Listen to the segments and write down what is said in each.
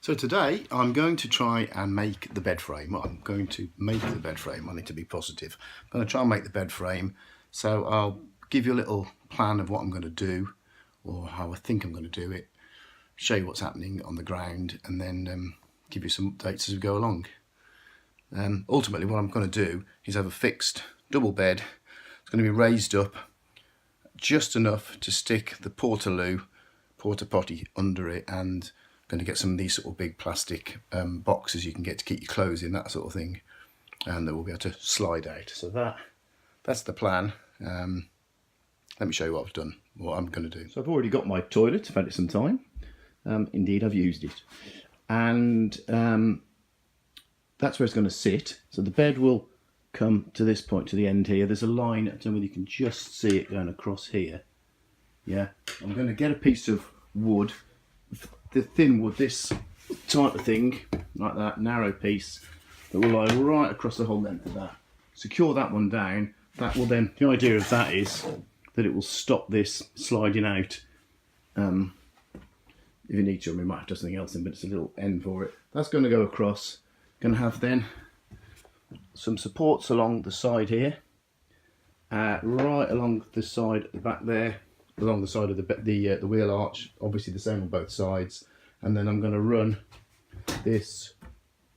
So today I'm going to try and make the bed frame. Well, I'm going to make the bed frame. I need to be positive. I'm going to try and make the bed frame. So I'll give you a little plan of what I'm going to do, or how I think I'm going to do it, show you what's happening on the ground, and then give you some updates as we go along. Ultimately what I'm going to do is have a fixed double bed. It's going to be raised up just enough to stick the porta potty under it, and going to get some of these sort of big plastic boxes you can get to keep your clothes in, that sort of thing, and that will be able to slide out. So that's the plan. Let me show you what I've done, what I'm going to do. So I've already got my toilet. I've had it some time. Indeed, I've used it, and that's where it's going to sit. So the bed will come to this point, to the end here. There's a line, I don't know whether you can just see it going across here. Yeah, I'm going to get a piece of wood, the thin wood, this type of thing, like that, narrow piece, that will lie right across the whole length of that. Secure that one down. That will then, the idea of that is that it will stop this sliding out. If you need to, we might have to do something else in, but it's a little end for it. That's going to go across. Going to have then some supports along the side here, right along the side at the back there, along the side of the wheel arch, obviously the same on both sides. And then I'm going to run this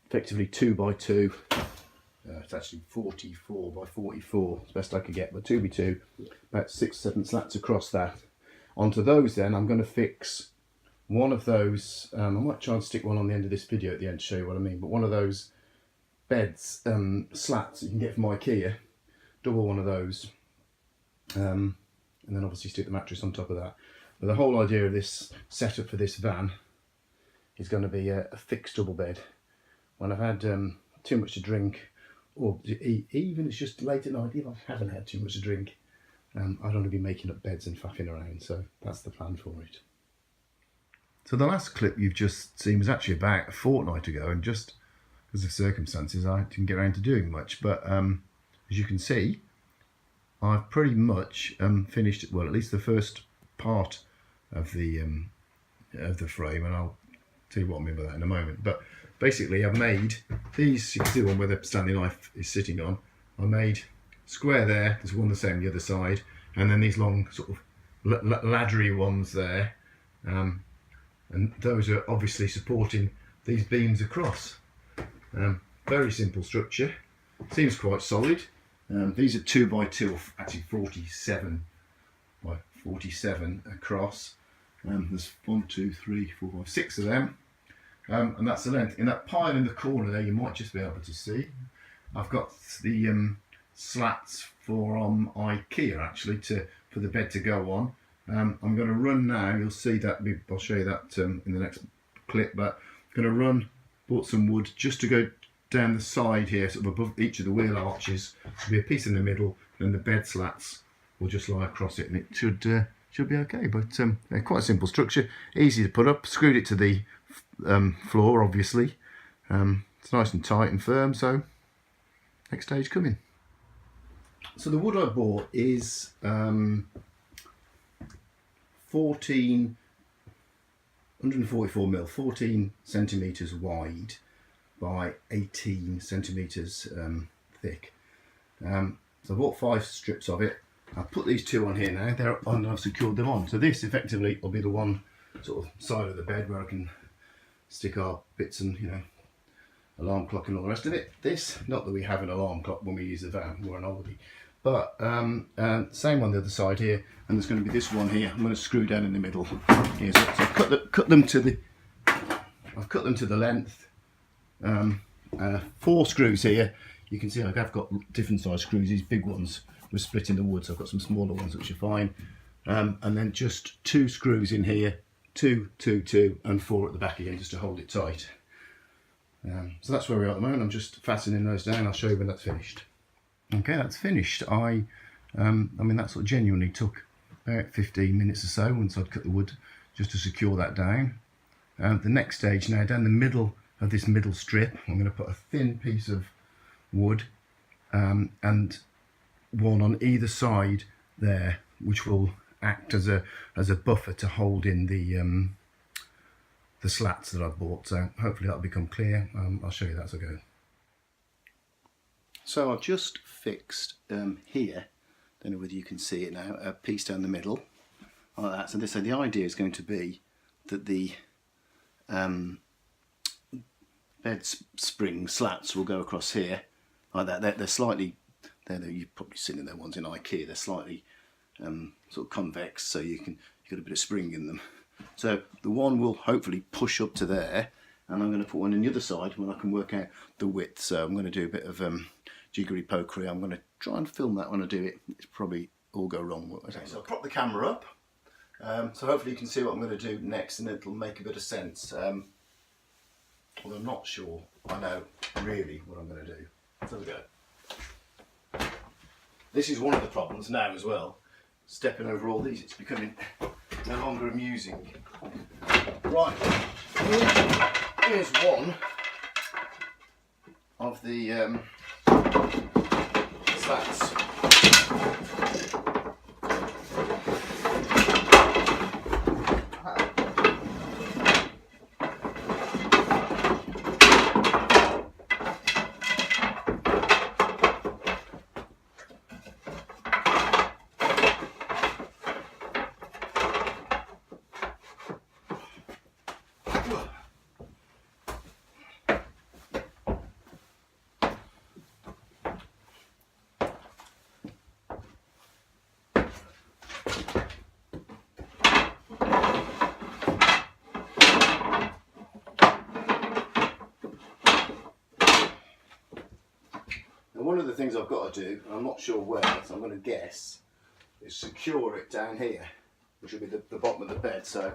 effectively 2x2. It's actually 44 by 44, it's best I could get, but 2x2, about 6-7 slats across that. Onto those then I'm going to fix one of those, I might try and stick one on the end of this video at the end to show you what I mean, but one of those beds, slats you can get from IKEA, double one of those, and then obviously stick the mattress on top of that. But the whole idea of this setup for this van is going to be a fixed double bed. When I've had too much to drink, or even it's just late at night, if I haven't had too much to drink, I don't want to be making up beds and faffing around, so that's the plan for it. So the last clip you've just seen was actually about a fortnight ago, and just because of circumstances I didn't get around to doing much, but as you can see, I've pretty much finished, well, at least the first part of the frame, and I'll tell you what I mean by that in a moment. But basically I've made these, you can see the one where the Stanley knife is sitting on. I made square there, there's one the same the other side, and then these long sort of laddery ones there, and those are obviously supporting these beams across. Very simple structure, seems quite solid. These are 2x2, or actually 47 by 47 across. There's 1, 2, 3, 4, 5, 6 of them, and that's the length. In that pile in the corner there, you might just be able to see, I've got the slats from IKEA actually for the bed to go on. I'm going to run now. You'll see that. I'll show you that in the next clip. But I'm going to run. Bought some wood just to go down the side here, sort of above each of the wheel arches. There'll be a piece in the middle, and the bed slats will just lie across it, and it should be okay. But quite a simple structure, easy to put up. Screwed it to the floor, obviously. It's nice and tight and firm. So next stage coming. So the wood I bought is 144 mil, 14 centimetres wide by 18 centimetres thick. So I bought 5 strips of it. I've put these 2 on here now, they're on, I've secured them on. So this effectively will be the one sort of side of the bed where I can stick our bits and, you know, alarm clock and all the rest of it. This, not that we have an alarm clock when we use the van, we're an oldie. But same on the other side here, and there's going to be this one here. I'm going to screw down in the middle here. So I've cut them to the length. 4 screws here. You can see I've got different size screws. These big ones were split in the wood, so I've got some smaller ones which are fine. And then just 2 screws in here, 2, 2, 2, and 4 at the back again, just to hold it tight. So that's where we are at the moment. I'm just fastening those down. I'll show you when that's finished. Okay, that's finished. I mean, that sort of genuinely took about 15 minutes or so once I'd cut the wood just to secure that down. The next stage now, down the middle of this middle strip, I'm going to put a thin piece of wood and one on either side there, which will act as a buffer to hold in the slats that I've bought, so hopefully that'll become clear. I'll show you that as I go. So I've just fixed here, don't know whether you can see it now, a piece down the middle like that. So the idea is going to be that the bed spring slats will go across here like that. They're slightly, you've probably seen their ones in IKEA, they're slightly sort of convex, so you've got a bit of spring in them. So the one will hopefully push up to there, and I'm going to put one on the other side when I can work out the width. So I'm going to do a bit of jiggery pokery. I'm going to try and film that when I do it. It's probably all go wrong. Okay, so I'll prop the camera up, so hopefully you can see what I'm going to do next, and it'll make a bit of sense. Well, I'm not sure I know really what I'm going to do. So we go. This is one of the problems now as well. Stepping over all these, it's becoming no longer amusing. Right, here's one of the slats. One of the things I've got to do, and I'm not sure where, so I'm going to guess, is secure it down here, which will be the bottom of the bed. So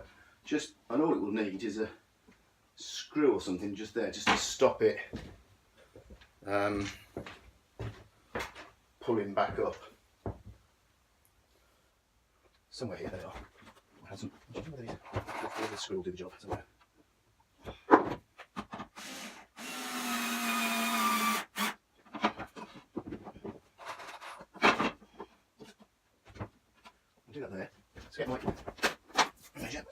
and all it will need is a screw or something just there, just to stop it pulling back up. Somewhere here they are. Do you know where the screw will do the job? Somewhere. Do that there. Let's get my measure.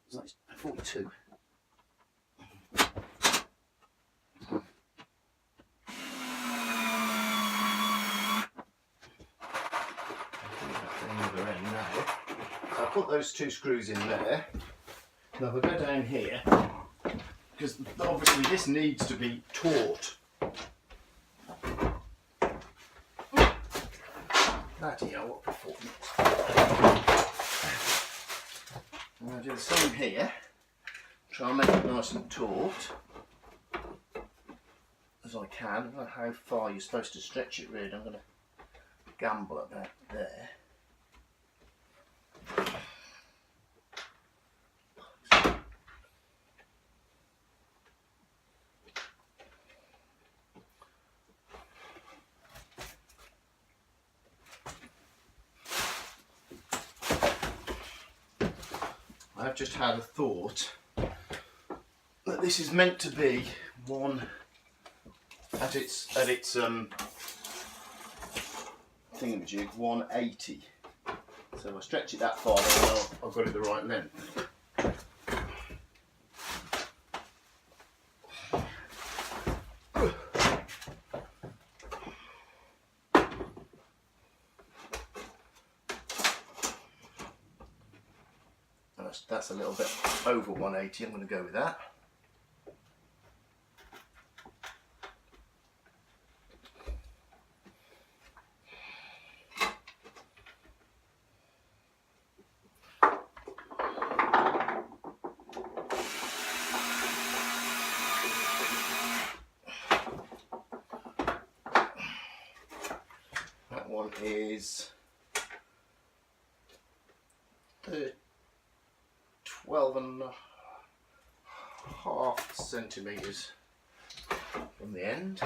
So that's 42. So I'll put those two screws in there. Now if I go down here, because obviously this needs to be taut. Bloody hell, what performance. I'm going to do the same here. Try and make it nice and taut as I can. I don't know how far you're supposed to stretch it really. I'm going to gamble about there. I've just had a thought that this is meant to be one at its thingamajig 180. So if I stretch it that far, then I've got it the right length. That's a little bit over 180, I'm going to go with that. That one is 12.5 centimetres from the end.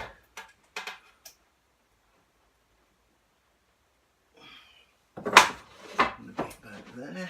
And a bit back there.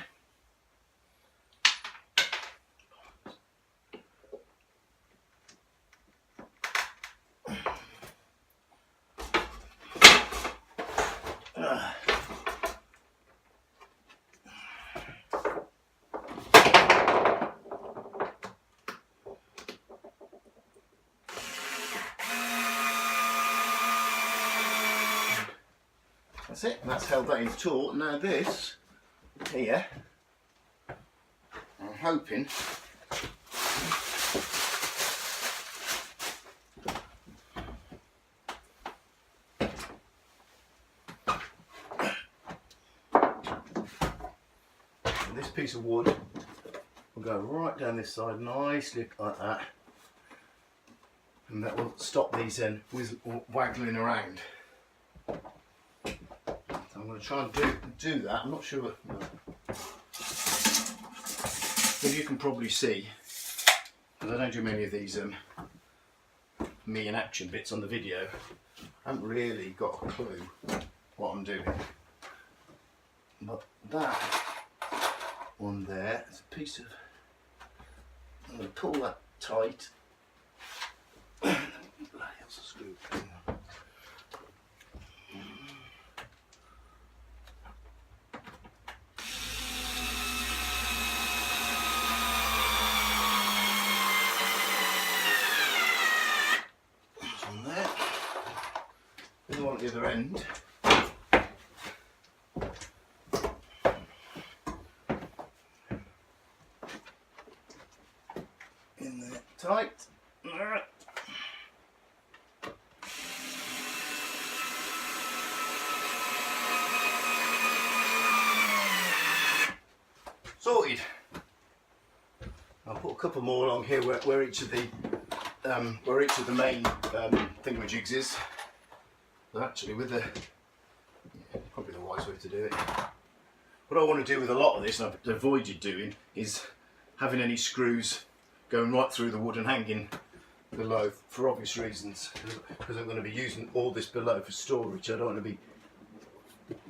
That's it, and that's held that in taut. Now this here, I'm hoping this piece of wood will go right down this side nicely like that, and that will stop these then waggling around. So I'm going to try and do that. I'm not sure, but you can probably see, because I don't do many of these me in action bits on the video, I haven't really got a clue what I'm doing. But that one there is a piece of, I'm going to pull that tight. Bloody hell's a screw. There's one there. There's one at the other end. In there tight. Sorted. I'll put a couple more along here where each of the main thingamajigs is. But actually, with the probably the wise way to do it. What I want to do with a lot of this, and I've avoided doing, is having any screws going right through the wood and hanging below for obvious reasons. Because I'm going to be using all this below for storage. I don't want to be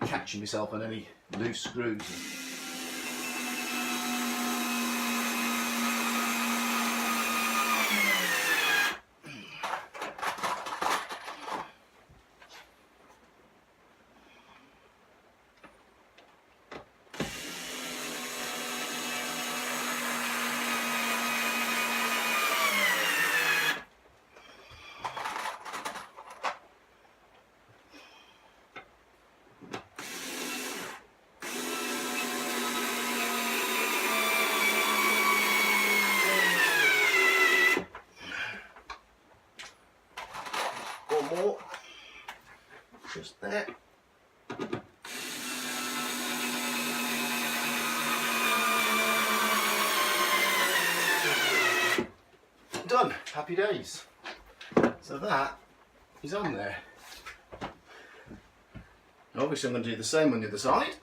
catching myself on any loose screws. More, just there. Done. Happy days. So that is on there. Obviously I'm going to do the same on the other side.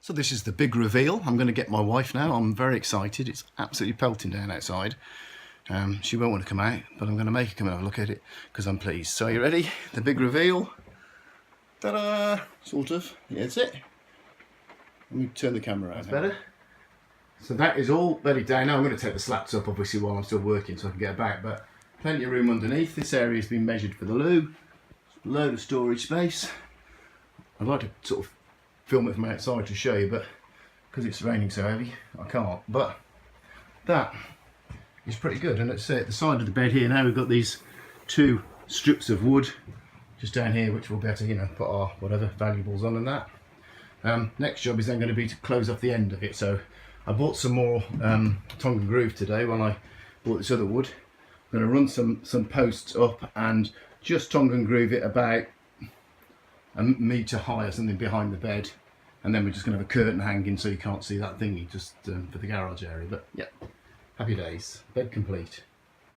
So this is the big reveal. I'm going to get my wife now. I'm very excited. It's absolutely pelting down outside. She won't want to come out, but I'm going to make her come and have a look at it because I'm pleased. So are you ready? The big reveal. Ta-da! Sort of. Yeah, that's it. Let me turn the camera around. That's better. So that is all bedded down. Now I'm going to take the slats up, obviously, while I'm still working so I can get about, but plenty of room underneath. This area has been measured for the loo. Load of storage space. I'd like to sort of film it from outside to show you, but because it's raining so heavy I can't. But that is pretty good. And let's say at the side of the bed here now we've got these two strips of wood just down here which we'll be able to, you know, put our whatever valuables on and that. Next job is then going to be to close off the end of it. So I bought some more Tongan groove today when I bought this other wood. I'm going to run some posts up and just Tongan groove it about a metre high or something behind the bed, and then we're just going to have a curtain hanging so you can't see that thingy, just for the garage area. But yeah, happy days, bed complete.